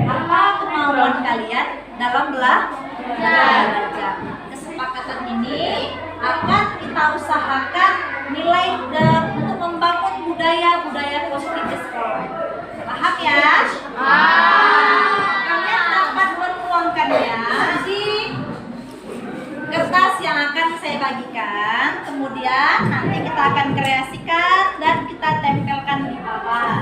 Apa kemauan kalian dalam belajar? Kesepakatan ini akan kita usahakan nilai untuk membangun budaya positif di sekolah. Paham ya? Kalian dapat menuangkannya di kertas yang akan saya bagikan. Kemudian nanti kita akan kreasikan dan kita tempelkan di bawah.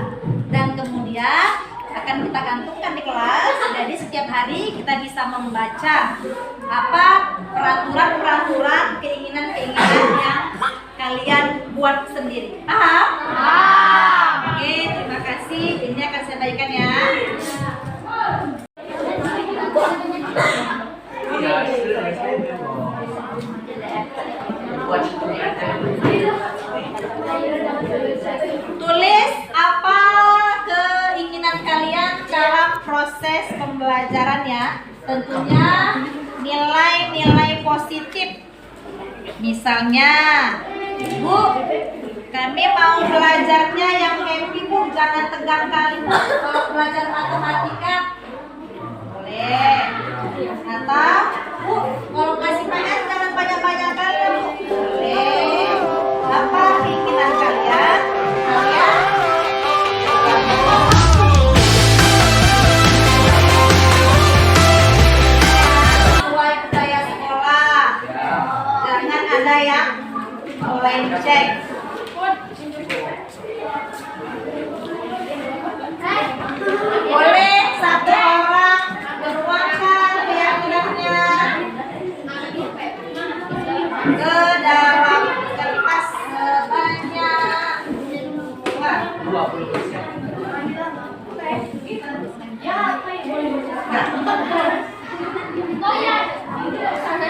Dan kemudian akan kita gantungkan di kelas. Jadi setiap hari kita bisa membaca apa peraturan, keinginan-keinginan yang kalian buat sendiri. Paham? Oke, terima kasih. Ini akan saya bagikan ya. Tulis apa keinginan kalian dalam proses pembelajaran ya. Tentunya nilai-nilai positif. Misalnya, Bu, kami mau belajarnya yang happy, Bu, jangan tegang kali, Bu. Kalau belajar matematika boleh. Atau, Bu, kalau kasih PR jangan banyak-banyak kali, Bu. Boleh. Apa keinginan kalian? Sesuai budaya sekolah. Jangan ada yang mulai cek. Boleh satu orang menuangkan keyakinannya ke dalam kertas sebanyak 20%.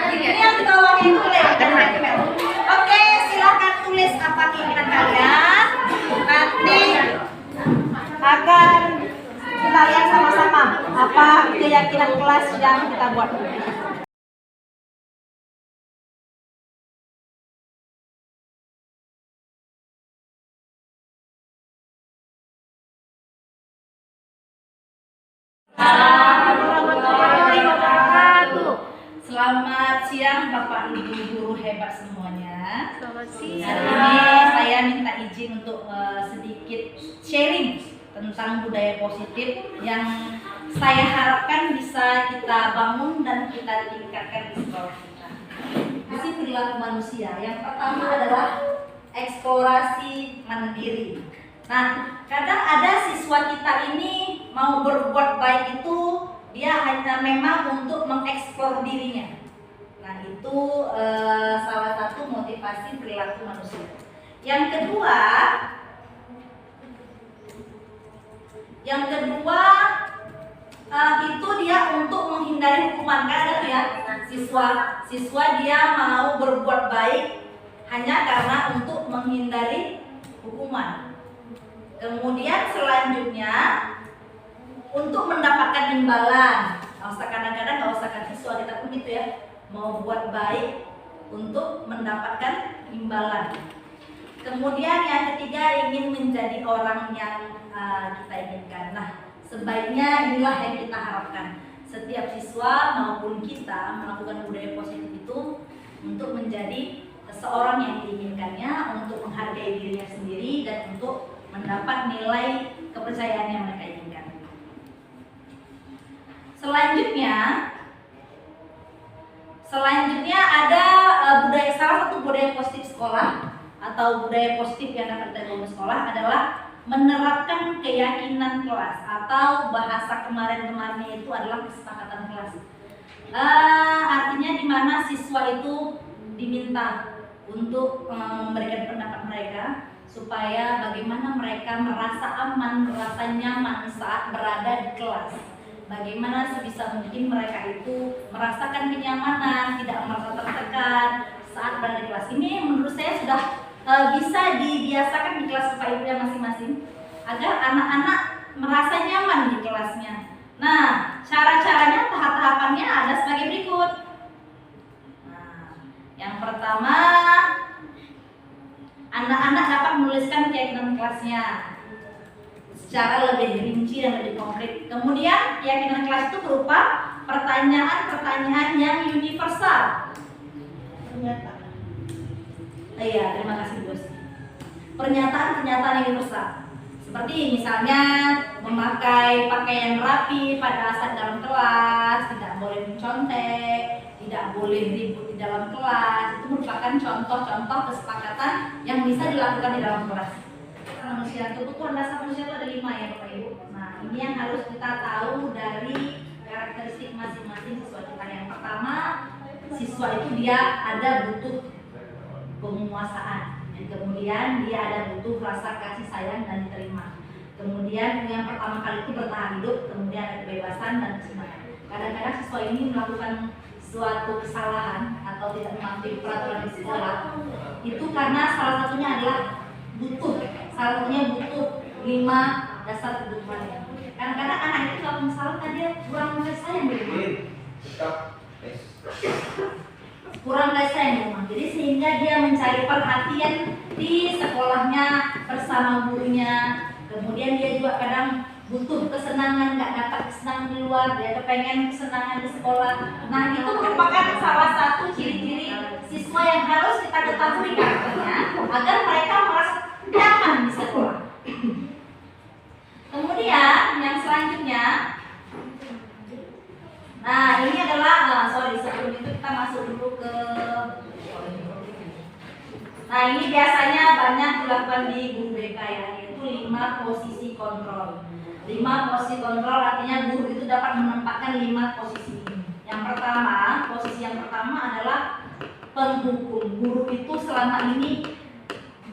Ini yang di bawahnya itu boleh. Oke, silakan tulis apa keinginan kalian. Nanti akan kita lihat sama-sama apa keyakinan kelas yang kita buat. Selamat siang Bapak Ibu guru hebat semuanya. Selamat Hari siang. ini saya minta izin untuk sedikit sharing tentang budaya positif yang saya harapkan bisa kita bangun dan kita tingkatkan di sekolah kita. Isi perilaku manusia. Yang pertama adalah eksplorasi mandiri. Nah, kadang ada siswa kita ini mau berbuat baik itu dia hanya memang untuk mengeksplor dirinya. Nah, itu salah satu motivasi perilaku manusia. Yang kedua itu dia untuk menghindari hukuman. Kan ada tuh ya siswa dia mau berbuat baik hanya karena untuk menghindari hukuman. Kemudian selanjutnya untuk mendapatkan imbalan. Kadang-kadang nggak usah kan siswa kita pun gitu ya, mau buat baik untuk mendapatkan imbalan. Kemudian yang ketiga ingin menjadi orang yang kita inginkan. Nah, sebaiknya inilah yang kita harapkan. Setiap siswa maupun kita melakukan budaya positif itu untuk menjadi seorang yang diinginkannya, untuk menghargai dirinya sendiri dan untuk mendapat nilai kepercayaan yang mereka inginkan. Selanjutnya ada salah satu budaya positif sekolah atau budaya positif yang dapat kita bangun sekolah adalah menerapkan keyakinan kelas atau bahasa kemarin itu adalah kesepakatan kelas. Artinya di mana siswa itu diminta untuk memberikan pendapat mereka supaya bagaimana mereka merasa aman, merasa nyaman saat berada di kelas. Bagaimana sebisa mungkin mereka itu merasakan kenyamanan, tidak merasa tertekan saat berada di kelas. Ini menurut saya sudah bisa dibiasakan di kelas Bapak Ibu yang masing-masing agar anak-anak merasa nyaman di kelasnya. Nah, cara-caranya, tahap-tahapannya ada sebagai berikut. Nah, yang pertama, anak-anak dapat menuliskan keyakinan kelasnya. secara lebih rinci dan lebih konkret. Kemudian keyakinan kelas itu berupa pertanyaan-pertanyaan yang universal. Iya, terima kasih bos. Pernyataan-pernyataan universal. Seperti misalnya memakai pakaian rapi pada saat dalam kelas, tidak boleh mencontek, tidak boleh ribut di dalam kelas. Itu merupakan contoh-contoh kesepakatan yang bisa dilakukan di dalam kelas. Manusia, kebutuhan dasar manusia itu ada 5 ya Bapak Ibu. Nah, ini yang harus kita tahu dari karakteristik masing-masing siswa kita. Yang pertama, siswa itu dia ada butuh penguasaan. Kemudian dia ada butuh rasa kasih sayang dan diterima. Kemudian yang pertama kali itu bertahan hidup, kemudian ada kebebasan dan kesenangan. Kadang-kadang siswa ini melakukan suatu kesalahan atau tidak mematuhi peraturan di sekolah itu karena salah satunya adalah butuh, salah satunya butuh 5 dasar kebutuhan. Kadang-kadang anak itu kalau misalkan dia kurang kasih sayang di rumah, kurang kasih sayang di rumah, jadi sehingga dia mencari perhatian di sekolahnya bersama gurunya. Kemudian dia juga kadang butuh kesenangan, nggak dapat kesenangan di luar, dia kepengen kesenangan di sekolah. Nah, itu merupakan salah satu ciri-ciri siswa yang harus kita ketahui karakternya agar mereka merasa nyaman di sekolah. Kemudian yang selanjutnya, nah ini adalah sebelum itu kita masuk dulu ke. Nah, ini biasanya banyak dilakukan di guru BK ya, yaitu 5 posisi kontrol. 5 posisi kontrol artinya guru itu dapat menempatkan 5 posisi. Yang pertama, posisi yang pertama adalah penghukum. Guru itu selama ini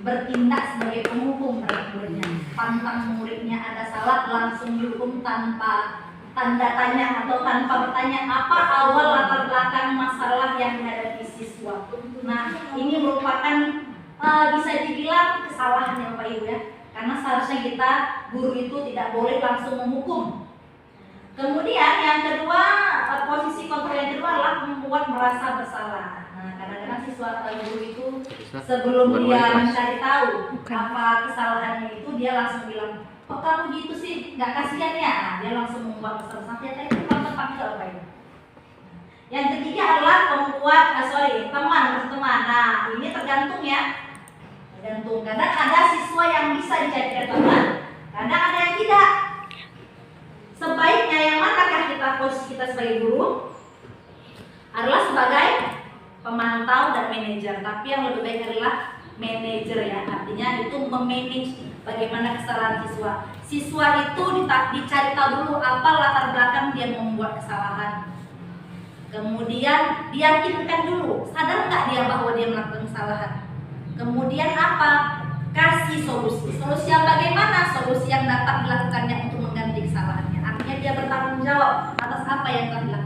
bertindak sebagai penghukum terhadap muridnya. Pantang muridnya ada salah langsung dihukum tanpa tanda tanya atau tanpa bertanya apa awal latar belakang masalah yang dihadapi siswa. Nah, ini merupakan bisa dibilang kesalahan ya Bapak Ibu ya, karena seharusnya kita guru itu tidak boleh langsung menghukum. Kemudian yang kedua, posisi kontrol yang kedua adalah membuat merasa bersalah. Nah, kadang-kadang siswa atau guru itu sebelum dia mencari tahu apa kesalahannya itu, dia langsung bilang, kok kamu gitu sih, nggak kasihan ya? Nah, dia langsung membuat masalah. Ternyata itu bukan tempat kita Bapak Ibu. Yang ketiga adalah membuat teman. Nah, ini tergantung ya. Tergantung. Kadang ada siswa yang bisa dijadikan teman, kadang ada yang tidak. Sebaiknya yang manakah posisi kita sebagai guru? Adalah sebagai pemantau dan manajer. Tapi yang lebih baik adalah manajer ya. Artinya itu memanage bagaimana kesalahan siswa. Siswa itu dicari tahu dulu apa latar belakang dia membuat kesalahan. Kemudian diyakinkan dulu, sadar nggak dia bahwa dia melakukan kesalahan. Kemudian apa? Kasih solusi. Solusi yang bagaimana? Solusi yang dapat dilakukannya untuk mengganti kesalahannya. Artinya dia bertanggung jawab atas apa yang telah dilakukan.